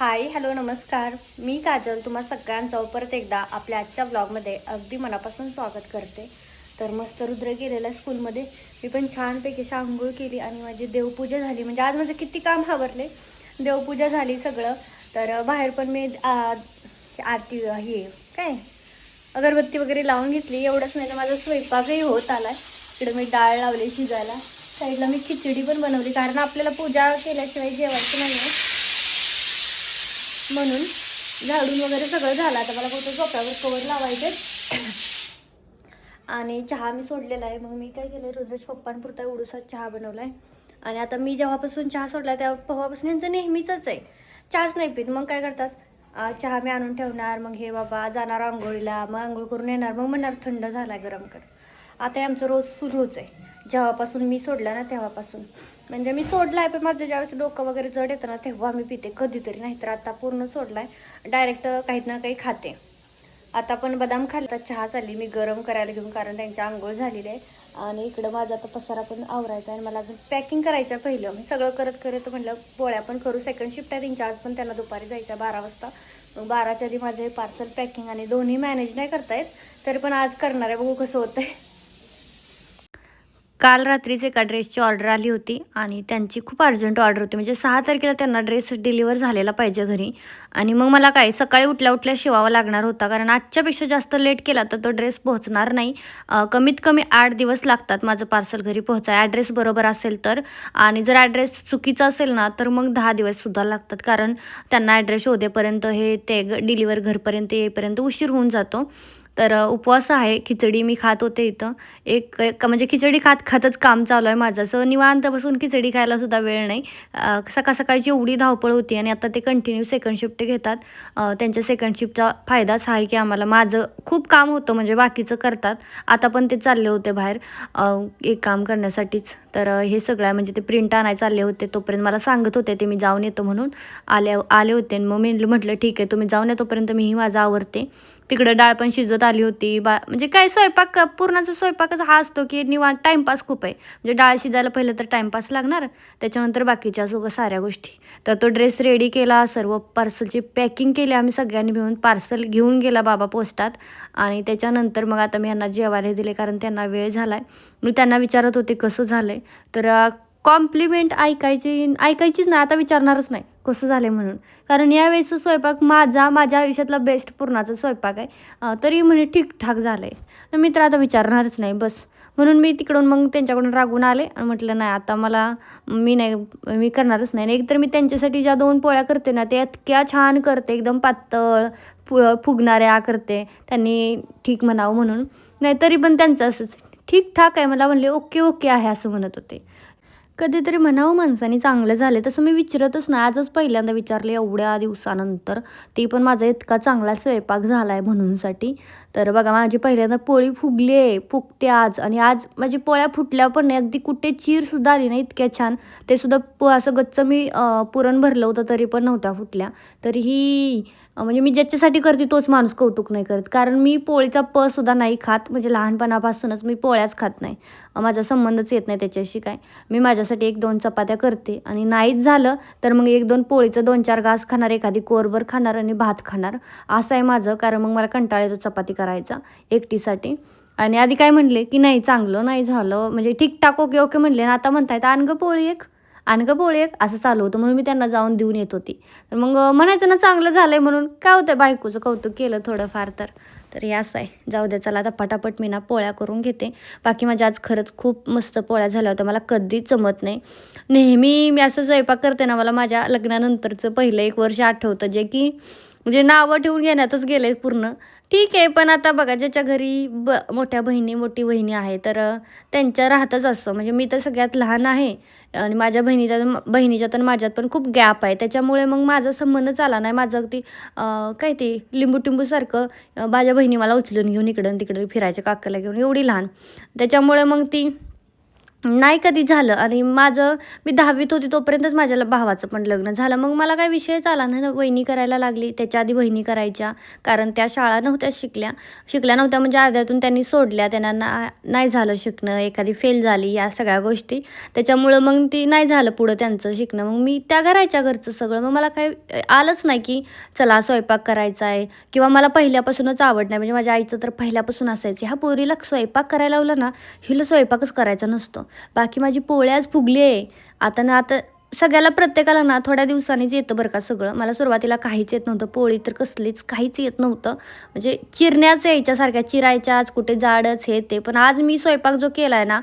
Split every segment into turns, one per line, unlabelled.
Hi hello नमस्कार. मी काजल तुम्हा सगळ्यांचं परत एकदा आपल्या आजच्या ब्लॉगमध्ये अगदी मनापासून स्वागत करते. तर मस्त रुद्र गेलेला स्कूलमध्ये. मी पण छानपैकी अशी आंघोळ केली आणि माझी देवपूजा झाली. म्हणजे आज माझं किती काम आवरले. देवपूजा झाली सगळं. तर बाहेर पण मी आरती हे काय अगरबत्ती वगैरे लावून घेतली. एवढंच नाही तर माझा स्वयंपाकही होत आला. इकडे मी डाळ लावली शिजायला. साईडला मी खिचडी पण बनवली कारण आपल्याला पूजा केल्याशिवाय जेवायचं नाही आहे म्हणून. झाडून वगैरे सगळं झालं. आता मला फक्त झोपावर कवर लावायचे आणि चहा मी सोडलेला आहे. मग मी काय केलं, रुद्रज पप्पांपुरता एवढूसा चहा बनवला आहे. आणि आता मी जेव्हापासून चहा सोडला तेव्हापासून यांचं नेहमीच आहे, चहाच नाही पित. मग काय करतात, चहा मी आणून ठेवणार, मग हे बाबा जाणार आंघोळीला, मग आंघोळ करून येणार, मग म्हणणार थंड झाला गरम कर. आता हे आमचं रोज सुरूच आहे जेव्हापासून मी सोडला ना तेव्हापासून. म्हणजे मी सोडला आहे पण माझं ज्यावेळेस डोकं वगैरे जड येतं ना तेव्हा मी पिते कधीतरी, नाहीतर आता पूर्ण सोडला आहे. डायरेक्ट काही ना काही खाते. आता पण बदाम खाल्ला, चहा चालली मी गरम करायला घेऊन कारण त्यांची आंघोळ झालेली आहे. आणि इकडं माझा आता पसारा पण आवरायचा आहे. मला अजून पॅकिंग करायचं पहिलं. मी सगळं करत करत म्हटलं पोळ्या पण करू. सेकंड शिफ्ट आहे त्यांच्या, आज पण त्यांना दुपारी जायचं 12 वाजता. मग 12च्या आधी माझे पार्सल पॅकिंग आणि दोन्ही मॅनेज नाही करता येत, तरी पण आज करणार आहे, बघू कसं होतं आहे. काल रात्रीच एका ड्रेसची ऑर्डर आली होती आणि त्यांची खूप अर्जंट ऑर्डर होती. म्हणजे 6 तारखेला त्यांना ड्रेस डिलिव्हर झालेला पाहिजे घरी. आणि मग मला काय सकाळी उठल्या उठल्या शिवावा लागणार होता, कारण आजच्यापेक्षा जास्त लेट केला तर तो ड्रेस पोहोचणार नाही. कमीत कमी 8 दिवस लागतात माझं पार्सल घरी पोहोचाय, ॲड्रेस बरोबर असेल तर. आणि जर ॲड्रेस चुकीचा असेल ना तर मग 10 दिवससुद्धा लागतात, कारण त्यांना ॲड्रेस शोधेपर्यंत हे ते डिलिव्हर घरपर्यंत येईपर्यंत उशीर होऊन जातो. तर उपवास आहे. खिचडी मी खात होते इथं. म्हणजे खिचडी खात खातच काम चालू आहे माझं. असं निवांत बसून खिचडी खायला सुद्धा वेळ नाही. सकाळ सकाळची एवढी धावपळ होती आणि आता ते कंटिन्यू सेकंड शिफ्ट घेतात. त्यांच्या सेकंड शिफ्टचा फायदाच हा आहे की आम्हाला, माझं खूप काम होतं म्हणजे बाकीचं करतात. आता पण ते चालले होते बाहेर एक काम करण्यासाठीच. तर हे सगळं म्हणजे ते प्रिंट आणायला चालले होते. तोपर्यंत मला सांगत होते ते मी जाऊन येतो म्हणून. आले होते आणि मग मी म्हटलं ठीक आहे तुम्ही जाऊन या, तोपर्यंत मीही माझं आवरते. तिकडं डाळ पण शिजत आली होती. म्हणजे काय स्वयंपाक पूर्णाचा स्वयंपाकच हा असतो की निवांत टाईमपास खूप आहे. म्हणजे डाळ शिजायला पहिलं तर टाईमपास लागणार, त्याच्यानंतर बाकीच्या सगळं साऱ्या गोष्टी. तर तो ड्रेस रेडी केला, सर्व पार्सलची पॅकिंग केली आम्ही सगळ्यांनी मिळून. पार्सल घेऊन गेला बाबा पोस्टात. आणि त्याच्यानंतर मग आता मी यांना जेवायला दिले कारण त्यांना वेळ झाला आहे. मी त्यांना विचारत होते कसं झालं आहे, तर कॉम्प्लिमेंट ऐकायचीच नाही, आता विचारणारच नाही कसं झालं आहे म्हणून. कारण यावेळेचा स्वयंपाक माझ्या आयुष्यातला बेस्ट पुरणाचा स्वयंपाक आहे. तरी म्हणे ठीकठाक झालं आहे. मी तर आता विचारणारच नाही बस. म्हणून मी तिकडून मग त्यांच्याकडून रागून आले आणि म्हटलं नाही आता मी करणारच नाही. एकतर मी त्यांच्यासाठी ज्या 2 पोळ्या करते ना त्या इतक्या छान करते, एकदम पातळ फुगणाऱ्या करते. त्यांनी ठीक म्हणावं म्हणून. नाही तरी पण त्यांचं असंच ठीकठाक आहे. मला म्हणले ओके ओके आहे असं म्हणत होते. कधीतरी म्हणावं माणसाने चांगलं झालं, तसं मी विचारतच नाही. आजच पहिल्यांदा विचारले एवढ्या दिवसानंतर. ते पण माझा इतका चांगला स्वयंपाक झाला आहे म्हणूनसाठी. तर बघा माझी पहिल्यांदा पोळी फुगली आहे, फुगते आज. आणि आज माझी पोळ्या फुटल्या पण नाही, अगदी कुठे चीरसुद्धा आली नाही, इतक्या छान. ते सुद्धा असं गच्च मी पुरण भरलं होतं तरी पण नव्हत्या फुटल्या. तरीही म्हणजे मी ज्याच्यासाठी करते तोच माणूस कौतुक नाही करत. कारण मी पोळीचा सुद्धा नाही खात, म्हणजे लहानपणापासूनच मी पोळ्याच खात नाही. माझा संबंधच येत नाही त्याच्याशी काय. मी माझ्यासाठी 1-2 चपात्या करते आणि नाहीच झालं तर मग 1-2 पोळीचं 2-4 घास खाणार, एखादी कोरभर खाणार आणि भात खाणार. असं आहे माझं, कारण मग मला कंटाळा येतो चपाती करायचा एकटीसाठी. आणि आधी काय म्हणले की नाही चांगलं नाही झालं, म्हणजे ठीकठाक ओके ओके म्हणले आणि आता म्हणतायत "आण गं पोळी एक, आण गं पोळी एक" असं चालू होतं. म्हणून मी त्यांना जाऊन देऊन येत होती. तर मग म्हणायचं ना चांगलं झालंय म्हणून, काय होतं बायकोचं कौतुक केलं थोडंफार तर. तर हे असं आहे. जाऊ द्या चला आता पटापट मी ना पोळ्या करून घेते. बाकी माझ्या आज खरंच खूप मस्त पोळ्या झाल्या होत्या. मला कधीच जमत नाही. नेहमी मी असं स्वयंपाक करते ना, मला माझ्या लग्नानंतरचं पहिलं 1 वर्ष आठवतं, जे की म्हणजे नावं ठेवून घेण्यातच गेलंय पूर्ण. ठीक आहे, पण आता बघा ज्याच्या घरी मोठ्या बहिणी, मोठी वहिनी आहे, तर त्यांच्या राहतच असं. म्हणजे मी तर सगळ्यात लहान आहे आणि माझ्या बहिणीच्यात आणि माझ्यात पण खूप गॅप आहे. त्याच्यामुळे मग माझा संबंधच आला नाही. माझं अगदी काय ते लिंबू-टिंबूसारखं माझ्या बहिणी मला उचलून घेऊन इकडं आणि तिकडं फिरायच्या काकाला घेऊन, एवढी लहान. त्याच्यामुळे मग ती नाही कधी झालं. आणि मी 10वीत होती तोपर्यंतच माझ्या भावाचं पण लग्न झालं. मग मला काही विषयच आला नाही ना, वहिनी करायला लागली. त्याच्या आधी बहिणी करायच्या, कारण त्या शाळा नव्हत्या शिकल्या नव्हत्या म्हणजे अर्ध्यातून त्यांनी सोडल्या. त्यांना नाही झालं शिकणं, एखादी फेल झाली, या सगळ्या गोष्टी. त्याच्यामुळं मग ती नाही झालं पुढं त्यांचं शिकणं. मग मी त्या घराच्या घरचं सगळं. मग मला काही आलंच नाही की चला स्वयंपाक करायचा आहे, किंवा मला पहिल्यापासूनच आवड नाही. म्हणजे माझ्या आईचं तर पहिल्यापासून असायचं, ह्या पोरीला स्वयंपाक करायला लावला ना, हिला स्वयंपाकच करायचा नसतो. बाकी माझी पोळी आज फुगली आहे. आता सगळ्याला प्रत्येकाला ना थोड्या दिवसांनीच येतं बरं का सगळं. मला सुरुवातीला काहीच येत नव्हतं. पोळी तर कसलीच काहीच येत नव्हतं. म्हणजे चिरण्याच यायच्यासारख्या चिरायच्या, आज कुठे जाडच हे ते. पण आज मी स्वयंपाक जो केला आहे ना,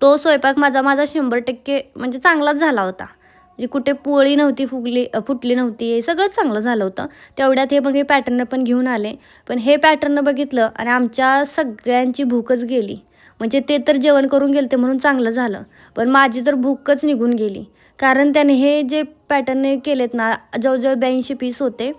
तो स्वयंपाक माझा 100% म्हणजे चांगलाच झाला होता. म्हणजे कुठे पोळी नव्हती फुटली नव्हती, हे सगळंच चांगलं झालं होतं. तेवढ्यात हे मग हे पॅटर्न पण घेऊन आले. पण हे पॅटर्न बघितलं आणि आमच्या सगळ्यांची भूकच गेली. म्हणजे ते तर जेवण करून गेलते म्हणून चांगलं झालं. पण माझी तर भूकच निघून गेली. कारण त्याने हे जे पॅटर्न केलेत ना, जवळजवळ 82 पीस होते.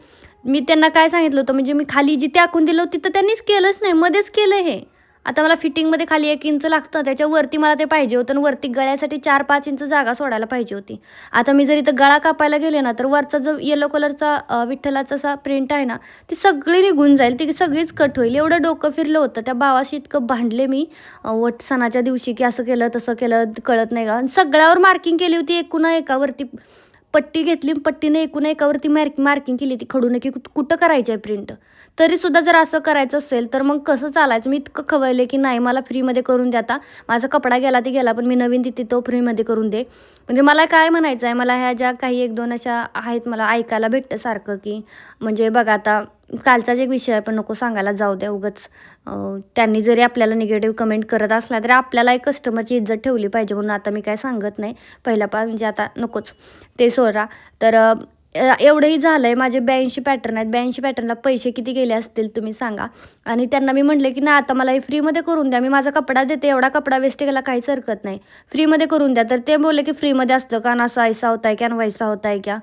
मी त्यांना काय सांगितलं होतं, म्हणजे मी खाली जिथे आखून दिलं होतं तिथं त्यांनीच केलंच नाही, मध्येच केलं हे. आता मला फिटिंगमध्ये खाली 1 इंच लागतं, त्याच्यावरती मला ते पाहिजे होतं आणि वरती गळ्यासाठी 4-5 इंच जागा सोडायला पाहिजे होती. आता मी जर इथं गळा कापायला गेले ना, तर वरचा जो येलो कलरचा विठ्ठलाचा असा प्रिंट आहे ना, ती सगळी निघून जाईल, ती सगळीच कट होईल. एवढं डोकं फिरलं होतं. त्या भावाशी इतकं भांडले मी वट सणाच्या दिवशी, की असं केलं तसं केलं कळत नाही का. सगळ्यावर मार्किंग केली होती, एकावरती पट्टी घेतली, पट्टीने एकावरती मार्किंग केली ती खडून, की कुठं करायची आहे प्रिंट. तरीसुद्धा जर असं करायचं असेल तर मग कसं चालायचं. मी इतकं खवळले की नाही, मला फ्रीमध्ये करून द्या. आता माझा कपडा गेला ती गेला, पण मी नवीन तिथे तो फ्रीमध्ये करून दे. म्हणजे मला काय म्हणायचं आहे, मला ह्या ज्या काही 1-2 अशा आहेत मला ऐकायला भेटतं सारखं, की म्हणजे बघा आता कालचाच एक विषय आहे, पण नको सांगायला, जाऊ द्या उगाच. त्यांनी जरी आपल्याला निगेटिव्ह कमेंट करत असला तरी आपल्याला एक कस्टमरची इज्जत ठेवली पाहिजे, म्हणून आता मी काय सांगत नाही. म्हणजे आता नकोच ते सोडा. तर एवढंही झालं आहे. माझे 82 पॅटर्न आहेत. 82 पॅटर्नला पैसे किती गेले असतील तुम्ही सांगा. आणि त्यांना मी म्हटले की नाही, आता मला हे फ्रीमध्ये करून द्या, मी माझा कपडा देते, एवढा कपडा वेस्ट केला काहीच हरकत नाही, फ्रीमध्ये करून द्या. तर ते बोलले की फ्रीमध्ये असतं का, ना असा ऐसा होता है क्या, ना वैसा होता है क्या.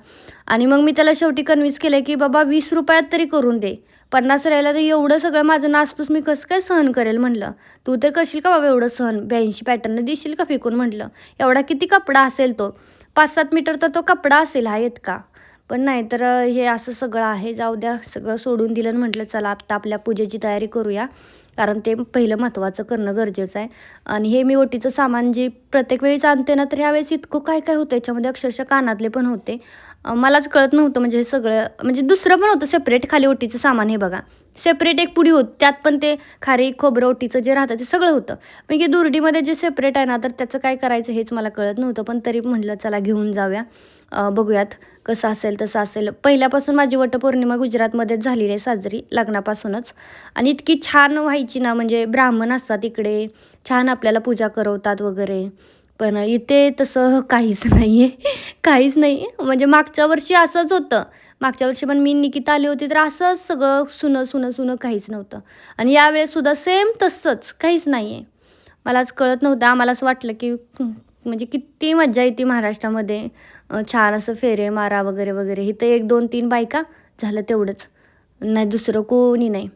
आणि मग मी त्याला शेवटी कन्व्हिन्स केलं की बाबा 20 रुपयात तरी करून दे. 50 राहिला तर एवढं सगळं माझं नाचतोस मी कसं काय सहन करेल म्हटलं. तू तर करशील का बाबा एवढं सहन, 82 पॅटर्न देशील का फेकून म्हटलं. एवढा किती कपडा असेल तो, 5-7 मीटर तर तो कपडा असेल हा इतका. पण नाही तर हे असं सगळं आहे. जाऊ द्या, सगळं सोडून दिलं आणि म्हटलं चला आता आपल्या पूजेची तयारी करूया, कारण ते पहिलं महत्त्वाचं करणं गरजेचं आहे. आणि हे मी ओटीचं सामान जे प्रत्येक वेळीच आणते ना, तर ह्यावेळेस इतकं काय काय होतं याच्यामध्ये, अक्षरशः कानातले पण होते. मलाच कळत नव्हतं. म्हणजे हे सगळं म्हणजे दुसरं पण होतं सेपरेट खाली ओटीचं सामान, हे बघा सेपरेट एक पुडी होती, त्यात पण ते खारी खोबरं ओटीचं जे राहतं ते सगळं होतं. पण की दुर्डीमध्ये जे सेपरेट आहे ना, तर त्याचं काय करायचं हेच मला कळत नव्हतं. पण तरी म्हटलं चला घेऊन जाऊया, बघूयात कसं असेल तसं असेल. पहिल्यापासून माझी वटपौर्णिमा गुजरातमध्येच झालेली आहे साजरी, लग्नापासूनच. आणि इतकी छान व्हायची ना, म्हणजे ब्राह्मण असतात इकडे, छान आपल्याला पूजा करवतात वगैरे. पण इथे तसं काहीच नाही आहे, काहीच नाही. म्हणजे मागच्या वर्षी असंच होतं. मागच्या वर्षी पण मी निकिता आली होती, तर असंच सगळं सुनं काहीच नव्हतं. आणि यावेळेससुद्धा सेम तसंच काहीच नाही आहे. मलाच कळत नव्हतं. आम्हाला असं वाटलं की म्हणजे किती मज्जा येते महाराष्ट्रामध्ये, छान असं फेरे मारा वगैरे वगैरे. इथं 1-2-3 बायका झालं तेवढंच, नाही दुसरं कोणी नाही.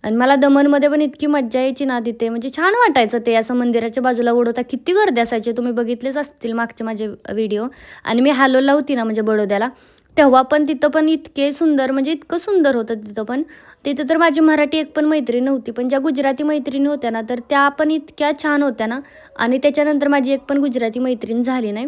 आणि मला दमनमध्ये पण इतकी मज्जा यायची ना तिथे, म्हणजे छान वाटायचं. ते असं मंदिराच्या बाजूला ओढवता किती गर्दी असायची, तुम्ही बघितलेच असतील मागचे माझे व्हिडिओ. आणि मी हालोलला होती ना म्हणजे बडोद्याला, तेव्हा पण तिथं पण इतके सुंदर, म्हणजे इतकं सुंदर होतं तिथं पण. तिथं तर माझी मराठी एक पण मैत्रीण नव्हती, पण ज्या गुजराती मैत्रिणी होत्या ना, तर त्या पण इतक्या छान होत्या ना. आणि त्याच्यानंतर माझी एक पण गुजराती मैत्रीण झाली नाही.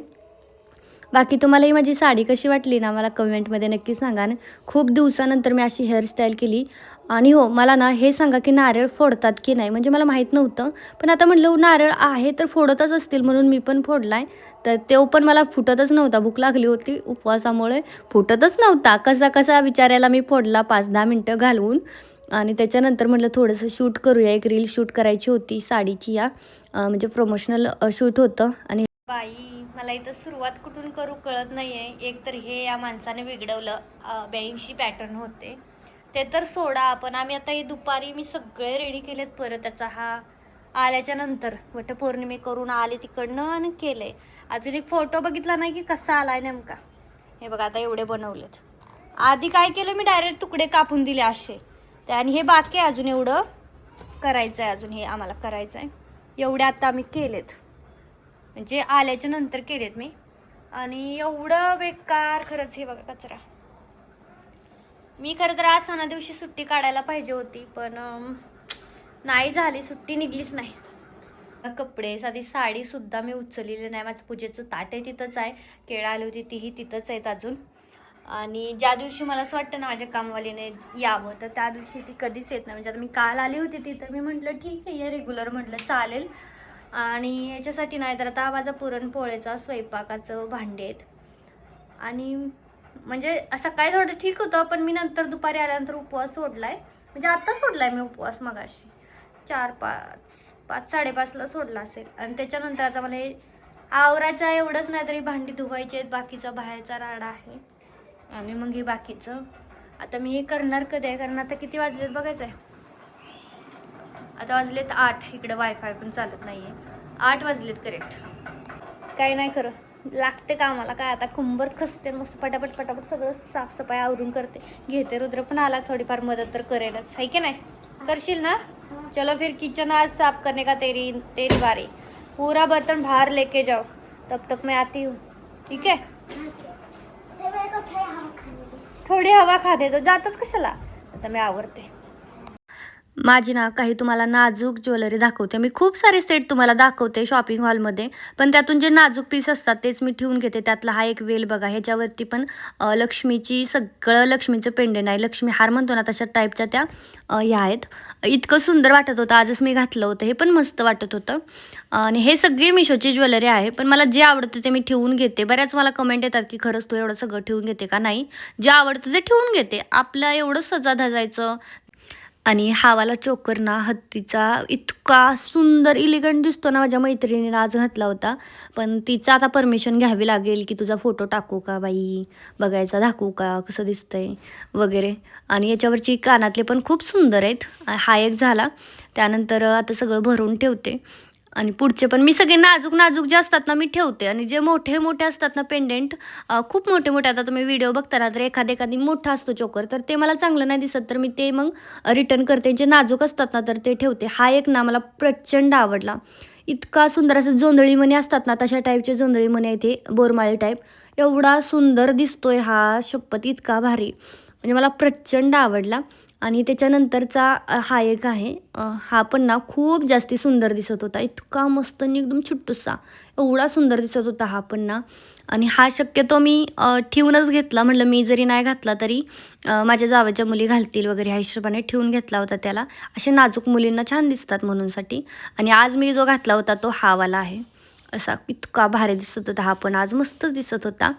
बाकी तुम्हाला ही माझी साडी कशी वाटली ना, मला कमेंटमध्ये नक्की सांगा ना. खूप दिवसानंतर मी अशी हेअरस्टाईल केली. आणि हो, मला ना हे सांगा की नारळ फोडतात की नाही, म्हणजे मला माहीत नव्हतं. पण आता म्हटलं नारळ आहे तर फोडतच असतील, म्हणून मी पण फोडला आहे. तर तो पण मला फुटतच नव्हता, भूक लागली होती उपवासामुळे, फुटतच नव्हता. कसा कसा विचारायला मी फोडला 5-10 मिनटं घालवून. आणि त्याच्यानंतर म्हटलं थोडंसं शूट करूया, एक रील शूट करायची होती साडीची या, म्हणजे प्रमोशनल शूट होतं. आणि बाई, मला इथं सुरुवात कुठून करू कळत नाही आहे. एक तर हे या माणसाने बिघडवलं, 82 पॅटर्न होते ते तर सोडा. आपण आम्ही आता हे दुपारी मी सगळे रेडी केलेत. परत त्याचा हा आल्याच्या नंतर वटपौर्णिमे करून आले तिकडनं आणि केले. अजून एक फोटो बघितला नाही की कसा आलाय नेमका. हे बघा आता एवढे बनवलेत. आधी काय केलं मी, डायरेक्ट तुकडे कापून दिले असे. आणि हे बाकी आहे अजून, एवढं करायचं आहे अजून, हे आम्हाला करायचं आहे. एवढे आता आम्ही केलेत. म्हणजे आल्याच्या नंतर केलेत मी. आणि एवढं बेकार खरंच. हे बघा कचरा. मी खरं तर आज सणा दिवशी सुट्टी काढायला पाहिजे होती, पण नाही झाली, सुट्टी निघलीच नाही. कपडे, साधी साडी सुद्धा मी उचललेली नाही. माझं पूजेचं ताट आहे तिथंच आहे, केळं आली होती तीही तिथंच आहेत अजून. आणि ज्या दिवशी मला असं वाटतं ना माझ्या कामवालीने यावं, तर त्या दिवशी ती कधीच येत नाही. म्हणजे आता मी काल आली होती ती, तर मी म्हटलं ठीक आहे, ये रेग्युलर म्हटलं चालेल. आणि याच्यासाठी नाही तर आता माझा पुरणपोळीचा स्वयंपाकाचं भांडे आहेत. आणि म्हणजे सकाळी थोडं ठीक होतं, पण मी नंतर दुपारी आल्यानंतर उपवास सोडलाय. म्हणजे आत्ता सोडलाय मी उपवास, मगाशी 5:30 सोडला असेल. आणि त्याच्यानंतर आता मला हे आवरायचं आहे. एवढंच नाही तरी भांडी धुवायची आहेत, बाकीचा बाहेरचा राडा आहे. आणि मग हे बाकीचं आता मी हे करणार कधी आहे, कारण आता किती वाजलेत बघायचं आहे. आता वाजलेत 8. इकडं वायफाय पण चालत नाही आहे. 8 वाजलेत करेक्ट. काही नाही खरं, लागते कामाला. काय आता कुंभर खसते, मस्त पटापट पटापट सगळं साफसफाई आवरून करते. घेते. रुद्र पण आला, थोडीफार मदत तर करेलच, है की नाही? करशील ना? चलो फिर किचन आज साफ करने का तेरी तेरी बारी. पूरा बर्तन बाहर लेके जाओ, तब तक मैं आती हूँ. ठीक है? थोडी हवा खा दे. तो जातच कशाला. आता मी आवरते. माझी ना काही तुम्हाला नाजूक ज्वेलरी दाखवते. मी खूप सारे सेट तुम्हाला दाखवते शॉपिंग हॉलमध्ये, पण त्यातून जे नाजूक पीस असतात तेच मी ठेवून घेते. त्यातला हा एक वेल बघा, ह्याच्यावरती पण लक्ष्मीची, सगळं लक्ष्मीचं पेंडेंट आहे. लक्ष्मी हार म्हणतो ना, तशा टाईपच्या त्या ह्या आहेत. इतकं सुंदर वाटत होतं. आजच मी घातलं होतं, हे पण मस्त वाटत होतं. आणि हे सगळे मिशोची ज्वेलरी आहे, पण मला जे आवडतं ते मी ठेवून घेते. बऱ्याच मला कमेंट येतात की खरंच तू एवढं सगळं ठेवून घेते का? नाही, जे आवडतं ते ठेवून घेते. आपलं एवढं सजा धजायचं. आणि हा वाला चोकर ना हत्तीचा इतका सुंदर इलिगंट दिसतो ना. माझ्या मैत्रिणीने आज घातला होता, पण तिचं आता परमिशन घ्यावी लागेल की तुझा फोटो टाकू का बाई, बघायचा, दाखवू का कसं दिसतंय वगैरे. आणि याच्यावरची कानातले पण खूप सुंदर आहेत. हा एक झाला. त्यानंतर आता सगळं भरून ठेवते. आणि पुढचे पण मी सगळे नाजूक नाजूक जे असतात ना मी ठेवते. आणि जे मोठे मोठे असतात ना पेंडेंट, खूप मोठे मोठे, आता तुम्ही व्हिडिओ बघता ना तर एखादी मोठा असतो चोकर, तर ते मला चांगलं नाही दिसत, तर मी ते मग रिटर्न करते. जे नाजूक असतात ना तर ते ठेवते. हा एक ना मला प्रचंड आवडला. इतका सुंदर, असं जोंधळी मणी असतात ना तशा टाईपचे जोंधळी मणी आहे ते, बोरमाळी टाईप. एवढा सुंदर दिसतोय हा, शपथ इतका भारी. म्हणजे मला प्रचंड आवडला. आणि त्याच्यानंतरचा हा एक आहे. हा पण ना खूप जास्ती सुंदर दिसत होता. इतका मस्त आणि एकदम छुट्टूसा, एवढा सुंदर दिसत होता हा पण ना. आणि हा शक्यतो मी ठेवूनच घेतला. म्हटलं मी जरी नाही घातला तरी माझ्या जावच्या मुली घालतील वगैरे, ह्या हिशोबाने ठेवून घेतला होता त्याला. असे नाजूक मुलींना छान दिसतात म्हणूनसाठी. आणि आज मी जो घातला होता तो हा वाला आहे. असा इतका भारी दिसत होता हा पण, आज मस्तच दिसत होता.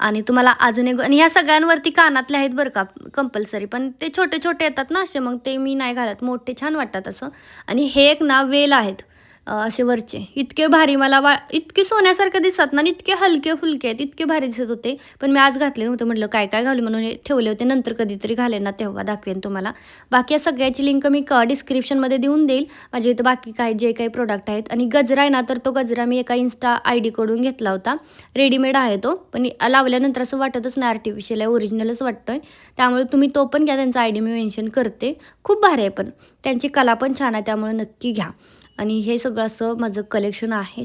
आणि तुम्हाला अजून एक, आणि ह्या सगळ्यांवरती कानातले आहेत बरं का कंपल्सरी, पण ते छोटे छोटे येतात ना असे, मग ते मी नाही घालत. मोठे छान वाटतात असं. आणि हे एक ना वेल आहेत असे वरचे, इतके भारी. मला इतके सोन्यासारखं दिसत ना, आणि इतके हलके फुलके आहेत, इतके भारी दिसत होते. पण मी आज घातले नव्हते. म्हटलं काय काय घालू म्हणून हे ठेवले होते. नंतर कधीतरी घालेन ना तेव्हा दाखवेन तुम्हाला. बाकी या सगळ्याची लिंक मी डिस्क्रिप्शनमध्ये देऊन देईल. माझ्या इथं बाकी काय जे काही प्रोडक्ट आहेत. आणि गजरा आहे ना, तर तो गजरा मी एका इन्स्टा ID कडून घेतला होता. रेडीमेड आहे तो, पण लावल्यानंतर असं वाटतच नाही आर्टिफिशियल आहे, ओरिजिनलच वाटतोय. त्यामुळे तुम्ही तो पण घ्या. त्यांचा ID मी मेन्शन करते. खूप भारी आहे, पण त्यांची कला पण छान आहे, त्यामुळे नक्की घ्या. आणि हे सगळं असं माझं कलेक्शन आहे.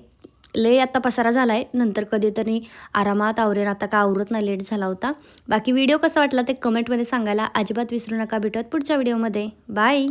लय आता पसारा झाला आहे, नंतर कधीतरी आरामात आवरेन. आता का आवरत नाही, लेट झाला होता. बाकी व्हिडिओ कसा वाटला ते कमेंटमध्ये सांगायला अजिबात विसरू नका. भेटूयात पुढच्या व्हिडिओमध्ये. बाय.